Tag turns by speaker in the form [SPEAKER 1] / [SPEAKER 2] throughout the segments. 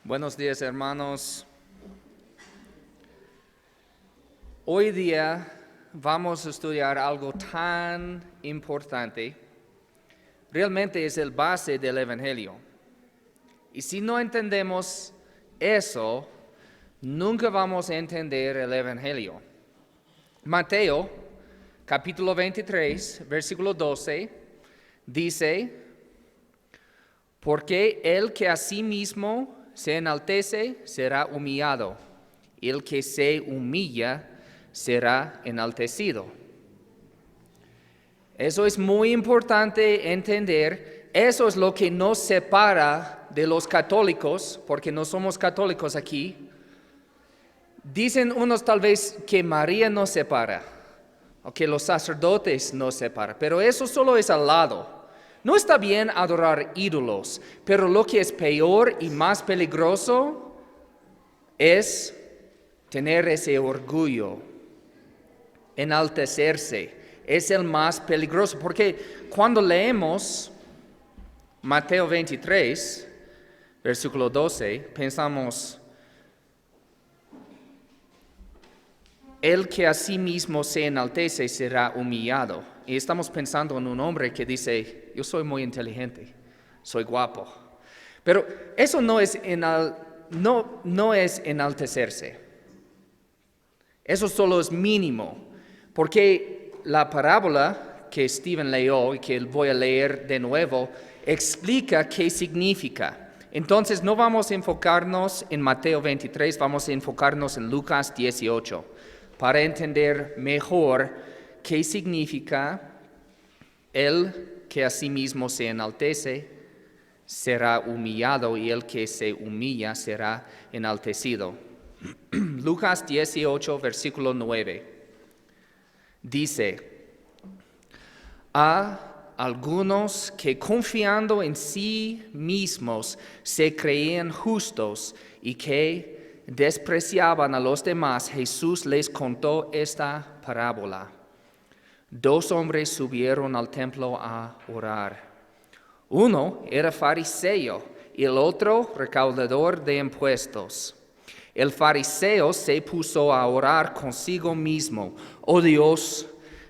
[SPEAKER 1] Buenos días, hermanos. Hoy día vamos a estudiar algo tan importante. Realmente es el base del Evangelio. Y si no entendemos eso, nunca vamos a entender el Evangelio. Mateo, capítulo 23, versículo 12, dice: porque el que a sí mismo se enaltece será humillado, y el que se humilla será enaltecido. Eso es muy importante entender. Eso es lo que nos separa de los católicos, porque no somos católicos aquí. Dicen unos tal vez que María nos separa, o que los sacerdotes nos separan, pero eso solo es al lado. No está bien adorar ídolos, pero lo que es peor y más peligroso es tener ese orgullo, enaltecerse. Es el más peligroso, porque cuando leemos Mateo 23, versículo 12, pensamos: el que a sí mismo se enaltece será humillado. Y estamos pensando en un hombre que dice: yo soy muy inteligente, soy guapo. Pero eso no es enaltecerse. Eso solo es mínimo. Porque la parábola que Stephen leyó y que voy a leer de nuevo explica qué significa. Entonces no vamos a enfocarnos en Mateo 23, vamos a enfocarnos en Lucas 18. Para entender mejor qué significa el que a sí mismo se enaltece será humillado y el que se humilla será enaltecido. Lucas 18, versículo 9, dice: a algunos que confiando en sí mismos se creían justos y que despreciaban a los demás, Jesús les contó esta parábola. 2 hombres subieron al templo a orar. Uno era fariseo y el otro recaudador de impuestos. El fariseo se puso a orar consigo mismo: oh Dios,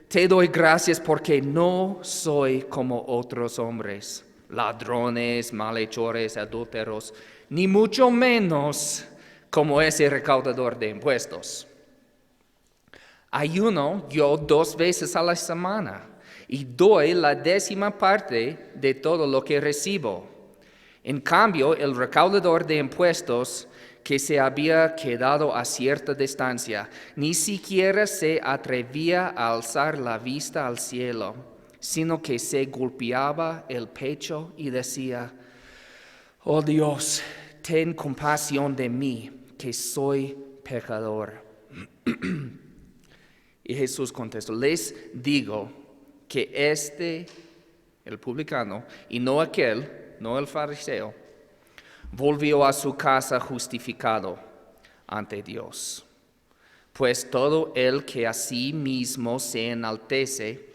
[SPEAKER 1] te doy gracias porque no soy como otros hombres, ladrones, malhechores, adúlteros, ni mucho menos como ese recaudador de impuestos. Ayuno yo 2 veces a la semana y doy la 10ª parte de todo lo que recibo. En cambio, el recaudador de impuestos, que se había quedado a cierta distancia, ni siquiera se atrevía a alzar la vista al cielo, sino que se golpeaba el pecho y decía: oh Dios, ten compasión de mí, que soy pecador. Y Jesús contestó: les digo que el publicano, y no aquel, no el fariseo, volvió a su casa justificado ante Dios. Pues todo el que a sí mismo se enaltece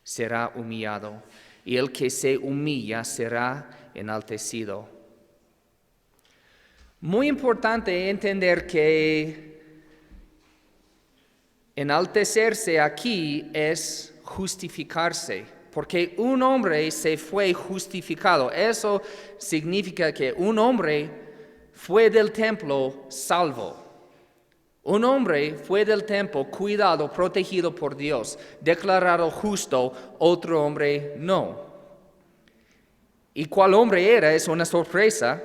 [SPEAKER 1] será humillado, y el que se humilla será enaltecido. Muy importante entender que enaltecerse aquí es justificarse, porque un hombre se fue justificado. Eso significa que un hombre fue del templo salvo. Un hombre fue del templo cuidado, protegido por Dios, declarado justo, otro hombre no. ¿Y cuál hombre era? Es una sorpresa,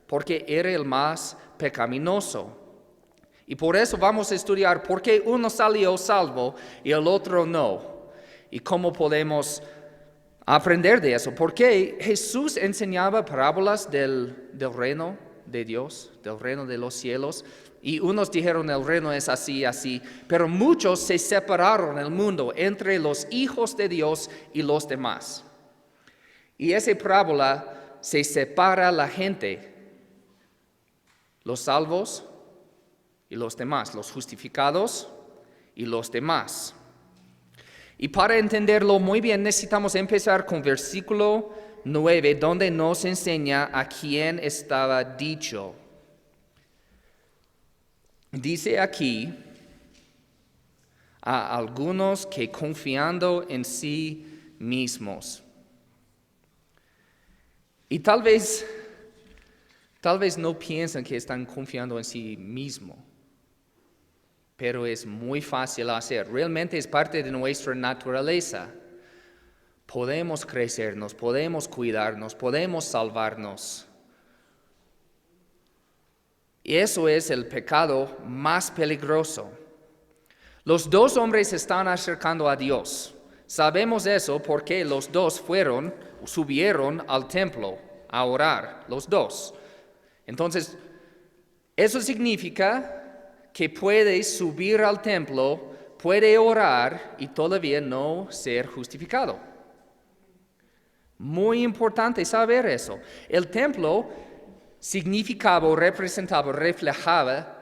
[SPEAKER 1] porque era el más pecaminoso. Y por eso vamos a estudiar por qué uno salió salvo y el otro no. Y cómo podemos aprender de eso. Porque Jesús enseñaba parábolas del reino de Dios, del reino de los cielos. Y unos dijeron: el reino es así, así. Pero muchos se separaron el mundo entre los hijos de Dios y los demás. Y esa parábola se separa la gente. Los salvos y los demás, los justificados y los demás. Y para entenderlo muy bien necesitamos empezar con versículo 9, donde nos enseña a quién estaba dicho. Dice aquí a algunos que confiando en sí mismos. Y tal vez no piensan que están confiando en sí mismos, pero es muy fácil hacer. Realmente es parte de nuestra naturaleza. Podemos crecernos, podemos cuidarnos, podemos salvarnos. Y eso es el pecado más peligroso. Los dos hombres se están acercando a Dios. Sabemos eso porque los dos subieron al templo a orar, los dos. Entonces, eso significa que puede subir al templo, puede orar y todavía no ser justificado. Muy importante saber eso. El templo significaba, representaba, reflejaba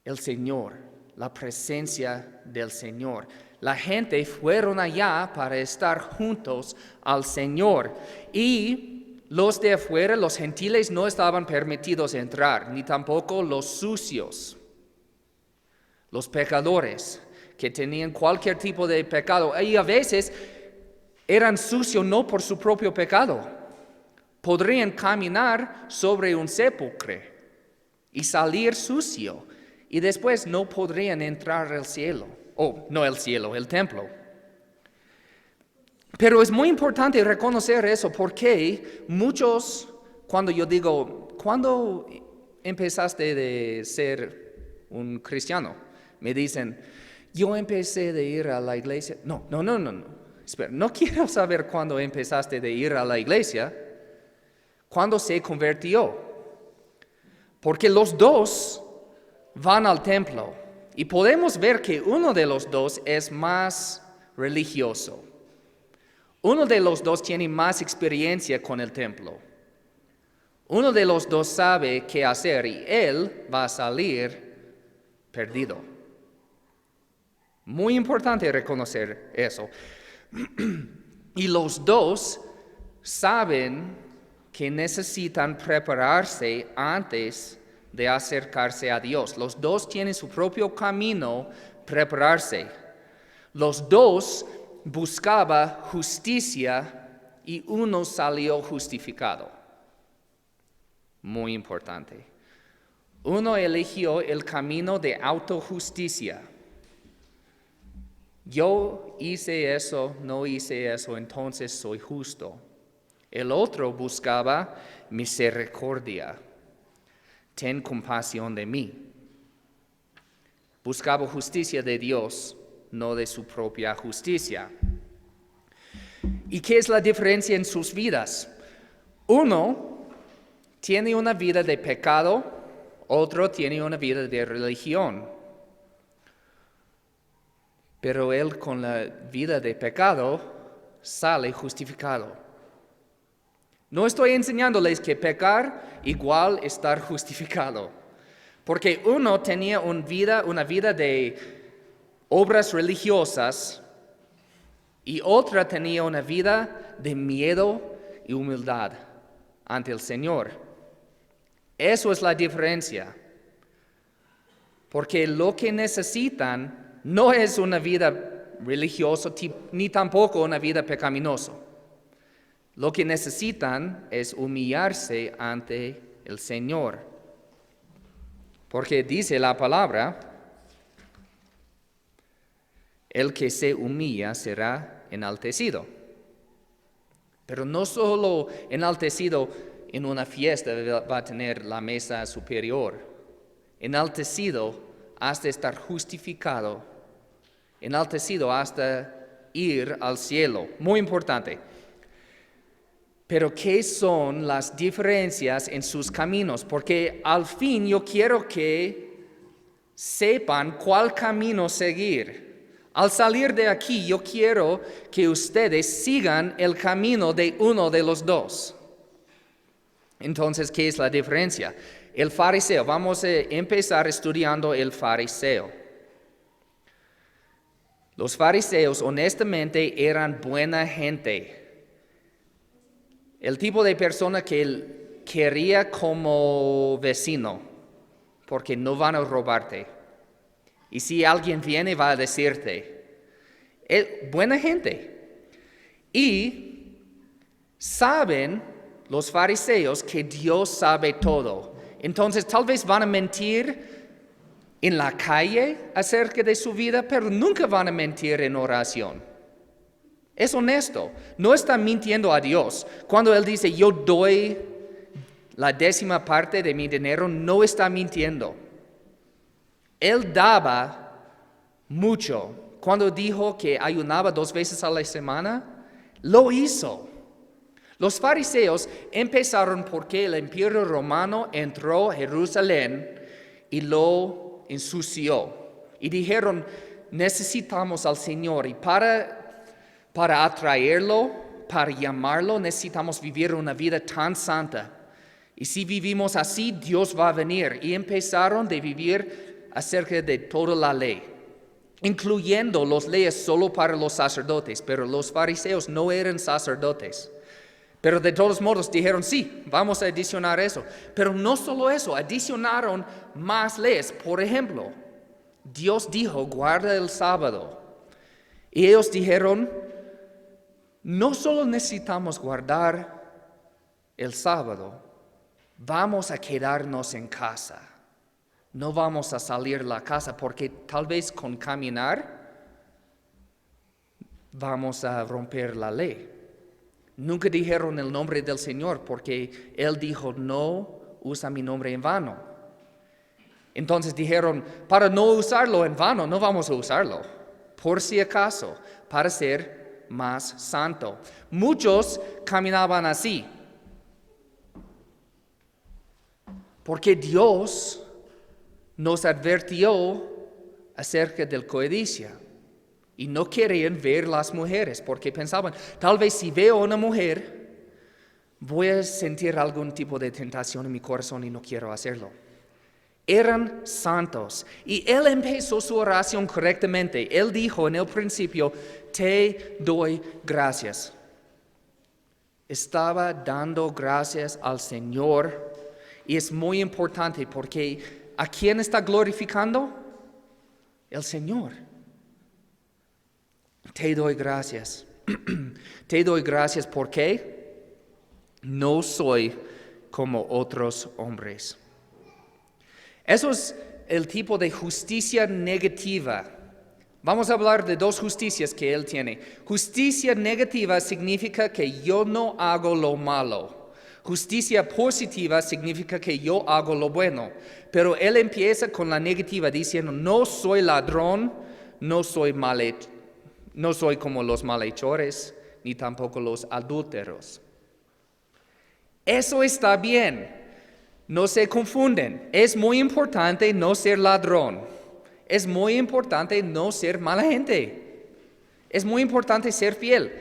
[SPEAKER 1] el Señor, la presencia del Señor. La gente fueron allá para estar juntos al Señor. Y los de afuera, los gentiles, no estaban permitidos entrar, ni tampoco los sucios, los pecadores, que tenían cualquier tipo de pecado. Y a veces eran sucios no por su propio pecado. Podrían caminar sobre un sepulcro y salir sucio. Y después no podrían entrar al cielo. No el cielo, el templo. Pero es muy importante reconocer eso porque muchos, cuando yo digo, ¿cuándo empezaste de ser un cristiano? Me dicen, yo empecé de ir a la iglesia. No. Espera, no quiero saber cuándo empezaste de ir a la iglesia. ¿Cuándo se convirtió? Porque los dos van al templo y podemos ver que uno de los dos es más religioso. Uno de los dos tiene más experiencia con el templo. Uno de los dos sabe qué hacer y él va a salir perdido. Muy importante reconocer eso. Y los dos saben que necesitan prepararse antes de acercarse a Dios. Los dos tienen su propio camino, prepararse. Los dos buscaban justicia y uno salió justificado. Muy importante. Uno eligió el camino de autojusticia. Yo hice eso, no hice eso, entonces soy justo. El otro buscaba misericordia. Ten compasión de mí. Buscaba justicia de Dios, no de su propia justicia. ¿Y qué es la diferencia en sus vidas? Uno tiene una vida de pecado, otro tiene una vida de religión. Pero él con la vida de pecado sale justificado. No estoy enseñándoles que pecar igual estar justificado, porque uno tenía una vida de obras religiosas y otra tenía una vida de miedo y humildad ante el Señor. Eso es la diferencia, porque lo que necesitan no es una vida religiosa ni tampoco una vida pecaminosa. Lo que necesitan es humillarse ante el Señor. Porque dice la palabra, el que se humilla será enaltecido. Pero no solo enaltecido en una fiesta va a tener la mesa superior. Enaltecido hasta estar justificado. Enaltecido hasta ir al cielo. Muy importante. Pero ¿qué son las diferencias en sus caminos? Porque al fin yo quiero que sepan cuál camino seguir. Al salir de aquí yo quiero que ustedes sigan el camino de uno de los dos. Entonces, ¿qué es la diferencia? El fariseo. Vamos a empezar estudiando el fariseo. Los fariseos honestamente eran buena gente. El tipo de persona que él quería como vecino, porque no van a robarte. Y si alguien viene, va a decirte, buena gente. Y saben los fariseos que Dios sabe todo. Entonces tal vez van a mentir en la calle acerca de su vida, pero nunca van a mentir en oración. Es honesto, no está mintiendo a Dios. Cuando Él dice, yo doy la 10ª parte de mi dinero, no está mintiendo. Él daba mucho. Cuando dijo que ayunaba 2 veces a la semana, lo hizo. Los fariseos empezaron porque el imperio romano entró a Jerusalén y lo ensució. Y dijeron, necesitamos al Señor y para atraerlo, para llamarlo, necesitamos vivir una vida tan santa. Y si vivimos así, Dios va a venir. Y empezaron a vivir acerca de toda la ley, incluyendo las leyes solo para los sacerdotes. Pero los fariseos no eran sacerdotes. Pero de todos modos dijeron, sí, vamos a adicionar eso. Pero no solo eso, adicionaron más leyes. Por ejemplo, Dios dijo, guarda el sábado. Y ellos dijeron, no solo necesitamos guardar el sábado, vamos a quedarnos en casa. No vamos a salir de la casa porque tal vez con caminar vamos a romper la ley. Nunca dijeron el nombre del Señor porque Él dijo, no usa mi nombre en vano. Entonces dijeron, para no usarlo en vano, no vamos a usarlo. Por si acaso, para ser más santo. Muchos caminaban así. Porque Dios nos advirtió acerca del codicia. Y no querían ver las mujeres porque pensaban, tal vez si veo a una mujer, voy a sentir algún tipo de tentación en mi corazón y no quiero hacerlo. Eran santos. Y él empezó su oración correctamente. Él dijo en el principio, te doy gracias. Estaba dando gracias al Señor. Y es muy importante porque ¿a quién está glorificando? El Señor. Te doy gracias. Te doy gracias porque no soy como otros hombres. Eso es el tipo de justicia negativa. Vamos a hablar de 2 justicias que él tiene. Justicia negativa significa que yo no hago lo malo. Justicia positiva significa que yo hago lo bueno. Pero él empieza con la negativa diciendo, no soy ladrón, no soy como los malhechores, ni tampoco los adúlteros. Eso está bien. No se confunden. Es muy importante no ser ladrón. Es muy importante no ser mala gente. Es muy importante ser fiel.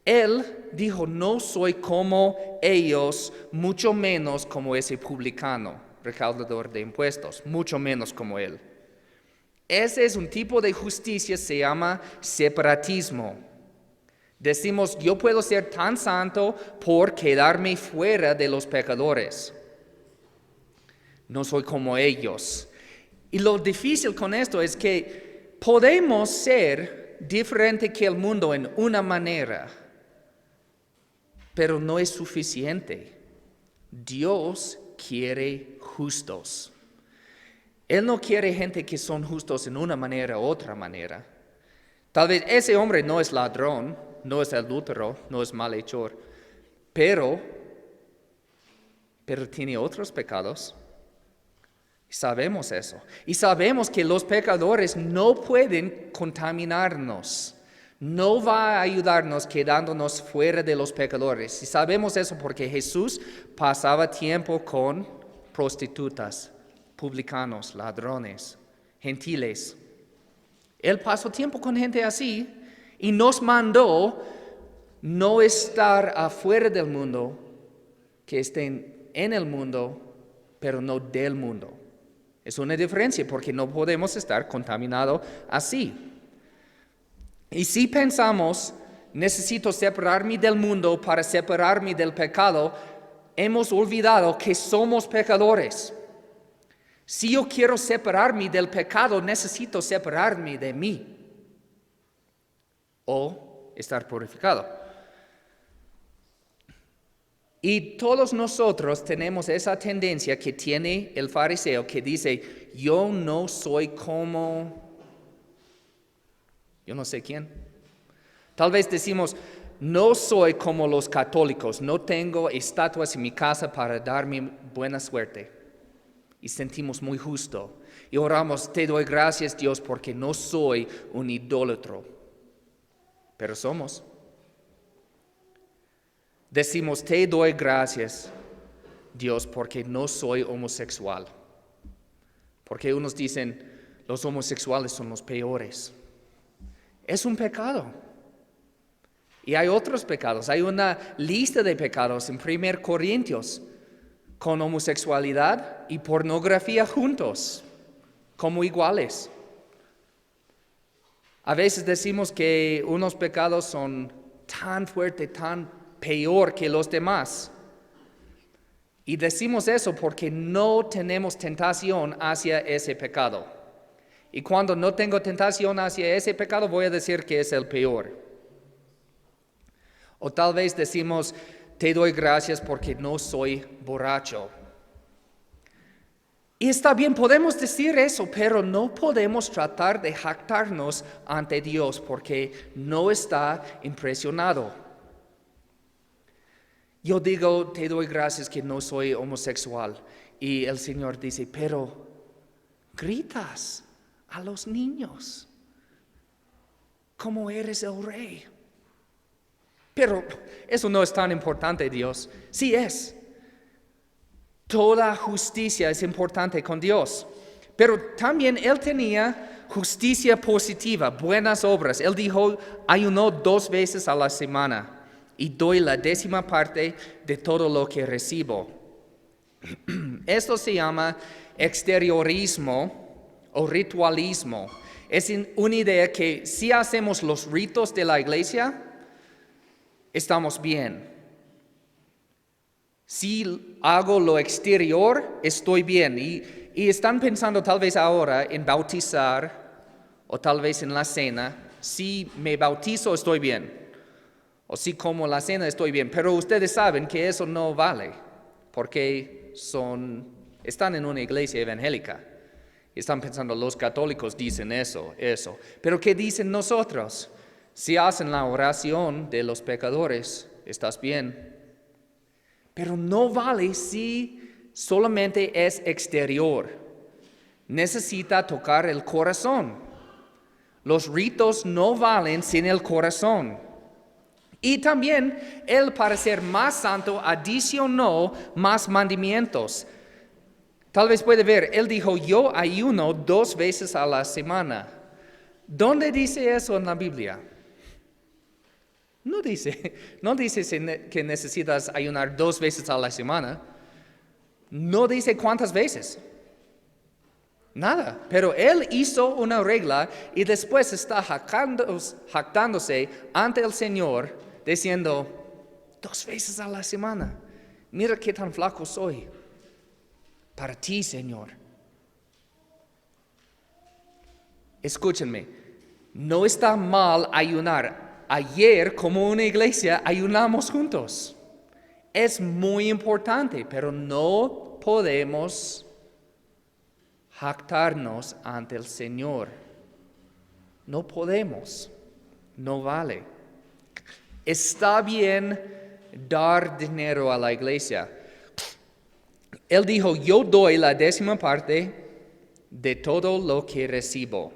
[SPEAKER 1] Él dijo, no soy como ellos, mucho menos como ese publicano, recaudador de impuestos, mucho menos como él. Ese es un tipo de justicia, se llama separatismo. Decimos, yo puedo ser tan santo por quedarme fuera de los pecadores. No soy como ellos. Y lo difícil con esto es que podemos ser diferente que el mundo en una manera, pero no es suficiente. Dios quiere justos. Él no quiere gente que son justos en una manera u otra manera. Tal vez ese hombre no es ladrón, no es adúltero, no es malhechor, pero tiene otros pecados. Sabemos eso. Y sabemos que los pecadores no pueden contaminarnos. No va a ayudarnos quedándonos fuera de los pecadores. Y sabemos eso porque Jesús pasaba tiempo con prostitutas, publicanos, ladrones, gentiles. Él pasó tiempo con gente así y nos mandó no estar afuera del mundo, que estén en el mundo, pero no del mundo. Es una diferencia porque no podemos estar contaminados así. Y si pensamos necesito separarme del mundo para separarme del pecado, hemos olvidado que somos pecadores. Si yo quiero separarme del pecado, necesito separarme de mí o estar purificado. Y todos nosotros tenemos esa tendencia que tiene el fariseo que dice, yo no soy como, yo no sé quién. Tal vez decimos, no soy como los católicos, no tengo estatuas en mi casa para darme buena suerte. Y sentimos muy justo. Y oramos, te doy gracias Dios porque no soy un idólatro. Pero somos. Decimos, te doy gracias Dios porque no soy homosexual. Porque unos dicen, los homosexuales son los peores. Es un pecado. Y hay otros pecados. Hay una lista de pecados en 1 Corintios con homosexualidad y pornografía juntos, como iguales. A veces decimos que unos pecados son tan fuertes, tan peor que los demás. Y decimos eso porque no tenemos tentación hacia ese pecado. Y cuando no tengo tentación hacia ese pecado, voy a decir que es el peor. O tal vez decimos, te doy gracias porque no soy borracho. Y está bien, podemos decir eso, pero no podemos tratar de jactarnos ante Dios porque no está impresionado. Yo digo, te doy gracias que no soy homosexual. Y el Señor dice, pero gritas a los niños como eres el rey. Pero eso no es tan importante, Dios. Sí es. Toda justicia es importante con Dios. Pero también Él tenía justicia positiva, buenas obras. Él dijo, ayunó 2 veces a la semana y doy la 10ª parte de todo lo que recibo. Esto se llama exteriorismo o ritualismo. Es una idea que si hacemos los ritos de la iglesia, estamos bien. Si hago lo exterior, estoy bien. Y están pensando tal vez ahora en bautizar o tal vez en la cena. Si me bautizo, estoy bien. O si como la cena, estoy bien. Pero ustedes saben que eso no vale porque están en una iglesia evangélica. Y están pensando, los católicos dicen eso. Pero ¿qué dicen nosotros? Si hacen la oración de los pecadores, estás bien. Pero no vale si solamente es exterior. Necesita tocar el corazón. Los ritos no valen sin el corazón. Y también Él, para ser más santo, adicionó más mandamientos. Tal vez puede ver, Él dijo, yo ayuno 2 veces a la semana. ¿Dónde dice eso en la Biblia? No dice que necesitas ayunar 2 veces a la semana. No dice cuántas veces. Nada. Pero Él hizo una regla y después está jactándose ante el Señor diciendo, 2 veces a la semana. Mira qué tan flaco soy para ti, Señor. Escúchenme, no está mal ayunar. Ayer, como una iglesia, ayunamos juntos. Es muy importante, pero no podemos jactarnos ante el Señor. No podemos. No vale. Está bien dar dinero a la iglesia. Él dijo, yo doy la 10ª parte de todo lo que recibo.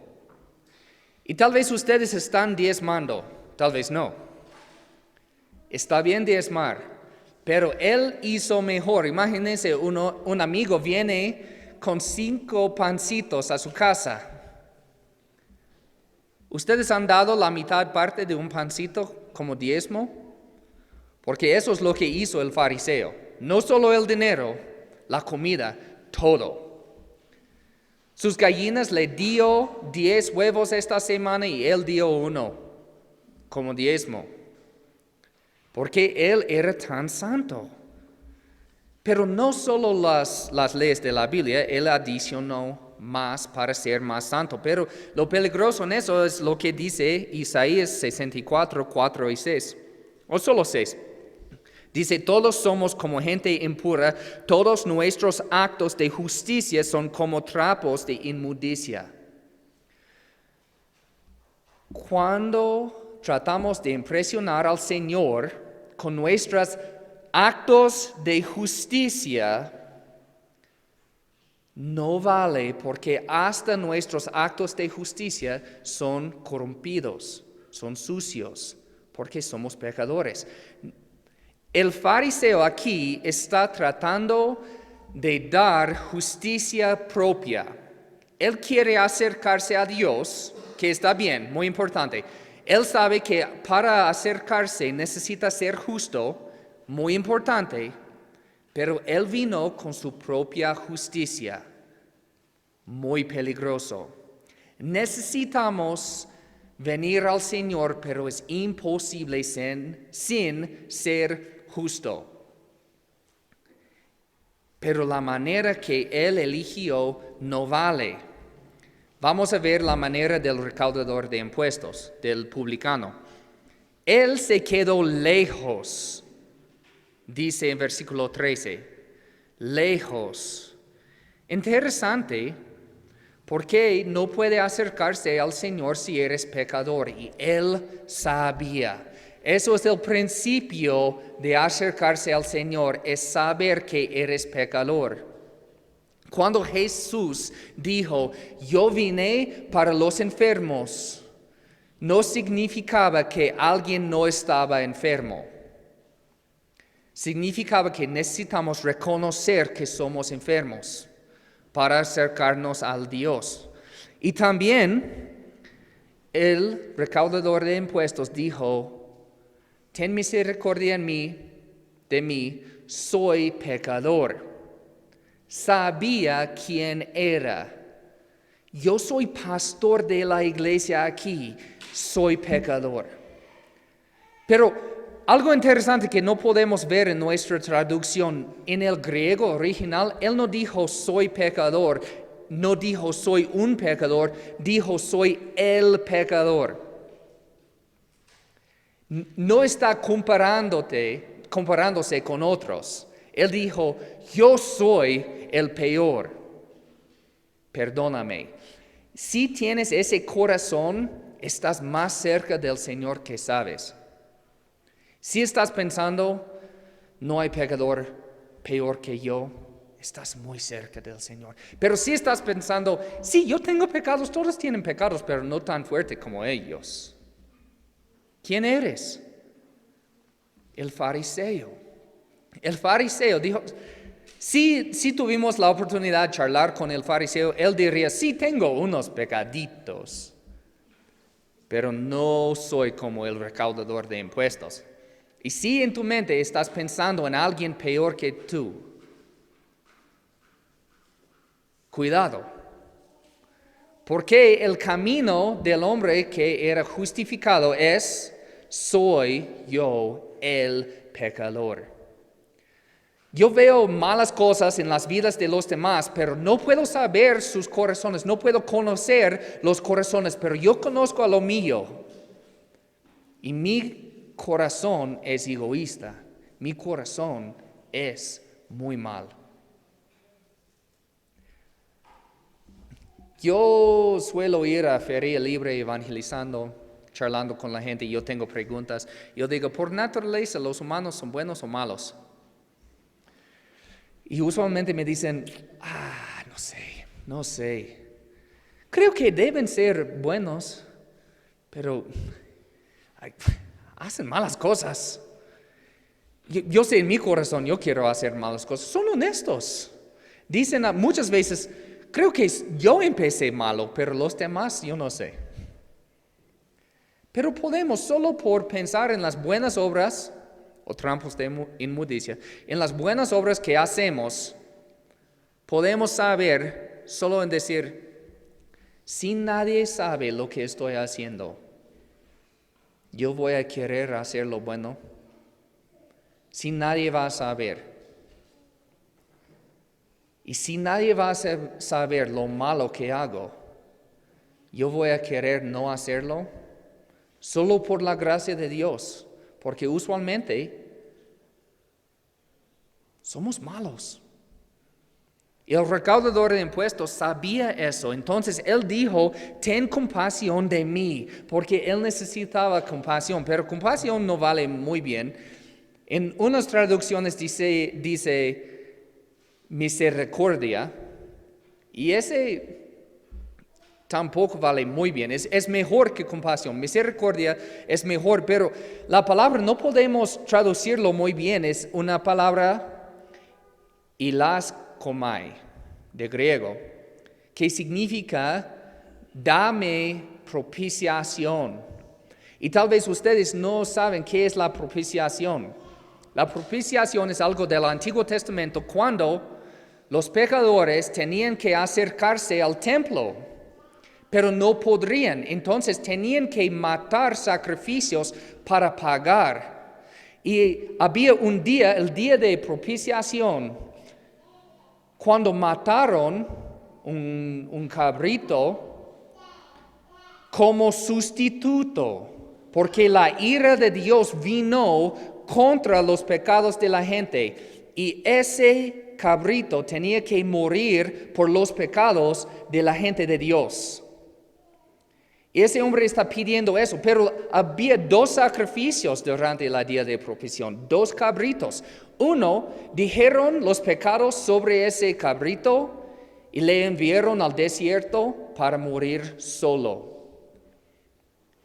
[SPEAKER 1] Y tal vez ustedes están diezmando, tal vez no. Está bien diezmar, pero Él hizo mejor. Imagínense, un amigo viene con 5 pancitos a su casa. ¿Ustedes han dado la mitad parte de un pancito como diezmo? Porque eso es lo que hizo el fariseo. No solo el dinero, la comida, todo. Sus gallinas le dio 10 huevos esta semana y él dio 1 como diezmo. porque Él era tan santo. Pero no solo las leyes de la Biblia, Él adicionó más para ser más santo. Pero lo peligroso en eso es lo que dice Isaías 64, 4 y 6. O solo 6. Dice, todos somos como gente impura, todos nuestros actos de justicia son como trapos de inmundicia. Cuando tratamos de impresionar al Señor con nuestros actos de justicia, no vale porque hasta nuestros actos de justicia son corrompidos, son sucios, porque somos pecadores. El fariseo aquí está tratando de dar justicia propia. Él quiere acercarse a Dios, que está bien, muy importante. Él sabe que para acercarse necesita ser justo, muy importante, pero él vino con su propia justicia, muy peligroso. Necesitamos venir al Señor, pero es imposible sin ser justo. Pero la manera que Él eligió no vale. Vamos a ver la manera del recaudador de impuestos, del publicano. Él se quedó lejos, dice en versículo 13, lejos. Interesante, porque no puede acercarse al Señor si eres pecador, y Él sabía. Eso es el principio de acercarse al Señor, es saber que eres pecador. Cuando Jesús dijo, yo vine para los enfermos, no significaba que alguien no estaba enfermo. Significaba que necesitamos reconocer que somos enfermos para acercarnos al Dios. Y también el recaudador de impuestos dijo, ten misericordia de mí, soy pecador. Sabía quién era. Yo soy pastor de la iglesia aquí, soy pecador. Pero algo interesante que no podemos ver en nuestra traducción, en el griego original, él no dijo soy pecador, no dijo soy un pecador, dijo soy el pecador. No está comparándose con otros. Él dijo, yo soy el peor, perdóname. Si tienes ese corazón, estás más cerca del Señor que sabes. Si estás pensando, no hay pecador peor que yo, estás muy cerca del Señor. Pero si estás pensando, sí, yo tengo pecados, todos tienen pecados, pero no tan fuerte como ellos. ¿Quién eres? El fariseo. El fariseo dijo, si tuvimos la oportunidad de charlar con el fariseo, él diría, sí, tengo unos pecaditos, pero no soy como el recaudador de impuestos. Y si en tu mente estás pensando en alguien peor que tú, cuidado, porque el camino del hombre que era justificado es, soy yo el pecador. Yo veo malas cosas en las vidas de los demás, pero no puedo saber sus corazones, no puedo conocer los corazones, pero yo conozco a lo mío. Y mi corazón es egoísta, mi corazón es muy mal. Yo suelo ir a Feria Libre evangelizando, charlando con la gente, y yo tengo preguntas. Yo digo, por naturaleza, ¿los humanos son buenos o malos? Y usualmente me dicen, no sé. Creo que deben ser buenos, pero hacen malas cosas. Yo sé en mi corazón, yo quiero hacer malas cosas. Son honestos. Dicen muchas veces, creo que yo empecé malo, pero los demás yo no sé. Pero podemos, solo por pensar en las buenas obras, o trampos de inmundicia, en las buenas obras que hacemos, podemos saber, solo en decir, si nadie sabe lo que estoy haciendo, yo voy a querer hacer lo bueno. si nadie va a saber? Y si nadie va a saber lo malo que hago, ¿yo voy a querer no hacerlo? Solo por la gracia de Dios, porque usualmente somos malos. Y el recaudador de impuestos sabía eso, entonces él dijo, ten compasión de mí, porque él necesitaba compasión, pero compasión no vale muy bien. En unas traducciones dice misericordia, y ese tampoco vale muy bien, es mejor que compasión, misericordia es mejor, pero la palabra no podemos traducirlo muy bien, es una palabra hilaskomai, de griego, que significa dame propiciación. Y tal vez ustedes no saben qué es la propiciación. La propiciación es algo del Antiguo Testamento cuando los pecadores tenían que acercarse al templo, pero no podrían. Entonces tenían que matar sacrificios para pagar. Y había un día, el día de propiciación, cuando mataron un cabrito como sustituto, porque la ira de Dios vino contra los pecados de la gente y ese cabrito tenía que morir por los pecados de la gente de Dios. Y ese hombre está pidiendo eso, pero había 2 sacrificios durante el día de propiciación, 2 cabritos. Uno, dijeron los pecados sobre ese cabrito y le enviaron al desierto para morir solo.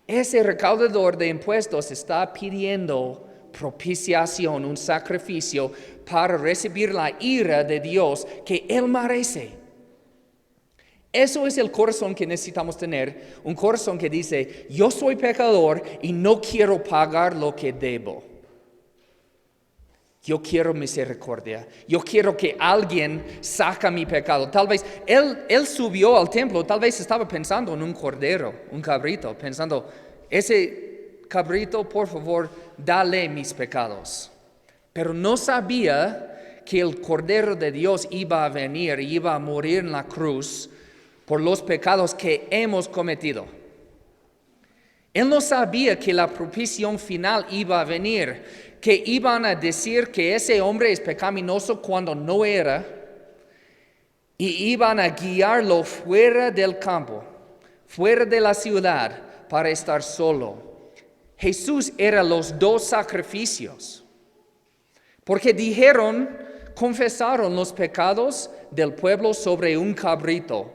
[SPEAKER 1] Ese recaudador de impuestos está pidiendo propiciación, un sacrificio para recibir la ira de Dios que Él merece. Eso es el corazón que necesitamos tener, un corazón que dice, yo soy pecador y no quiero pagar lo que debo. Yo quiero misericordia, yo quiero que alguien saque mi pecado. Tal vez él subió al templo, tal vez estaba pensando en un cordero, un cabrito, pensando, ese cabrito, por favor, dale mis pecados. Pero no sabía que el Cordero de Dios iba a venir, iba a morir en la cruz por los pecados que hemos cometido. Él no sabía que la propiciación final iba a venir, que iban a decir que ese hombre es pecaminoso cuando no era, y iban a guiarlo fuera del campo, fuera de la ciudad, para estar solo. Jesús era los 2 sacrificios, porque confesaron los pecados del pueblo sobre un cabrito,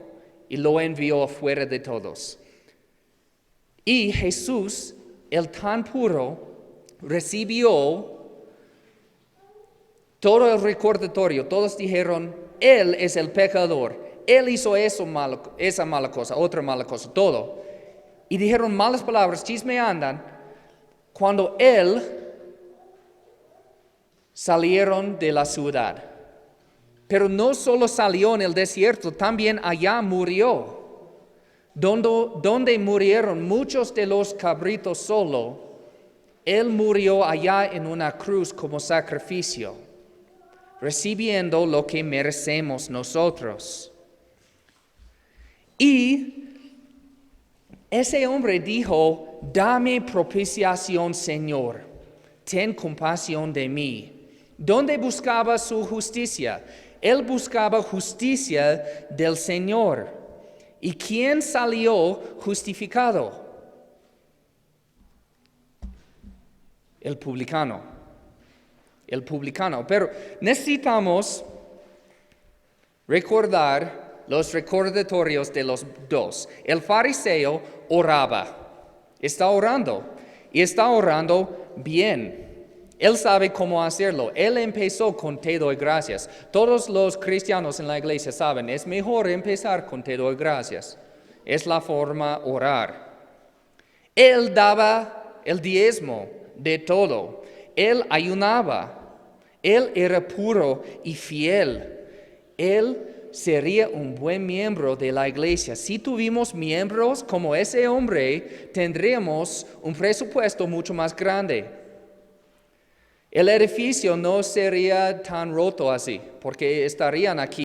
[SPEAKER 1] y lo envió afuera de todos. Y Jesús, el tan puro, recibió todo el recordatorio. Todos dijeron, Él es el pecador. Él hizo esa mala cosa, otra mala cosa, todo. Y dijeron malas palabras, chismeandan, cuando Él salieron de la ciudad. Pero no solo salió en el desierto, también allá murió. Donde murieron muchos de los cabritos solo, Él murió allá en una cruz como sacrificio, recibiendo lo que merecemos nosotros. Y ese hombre dijo, dame propiciación, Señor, ten compasión de mí. ¿Dónde buscaba su justicia? Él buscaba justicia del Señor. ¿Y quién salió justificado? El publicano. Pero necesitamos recordar los recordatorios de los 2. El fariseo oraba. Está orando. Y está orando bien. Él sabe cómo hacerlo. Él empezó con te doy gracias. Todos los cristianos en la iglesia saben, es mejor empezar con te doy gracias. Es la forma orar. Él daba el diezmo de todo. Él ayunaba. Él era puro y fiel. Él sería un buen miembro de la iglesia. Si tuvimos miembros como ese hombre, tendríamos un presupuesto mucho más grande. El edificio no sería tan roto así, porque estarían aquí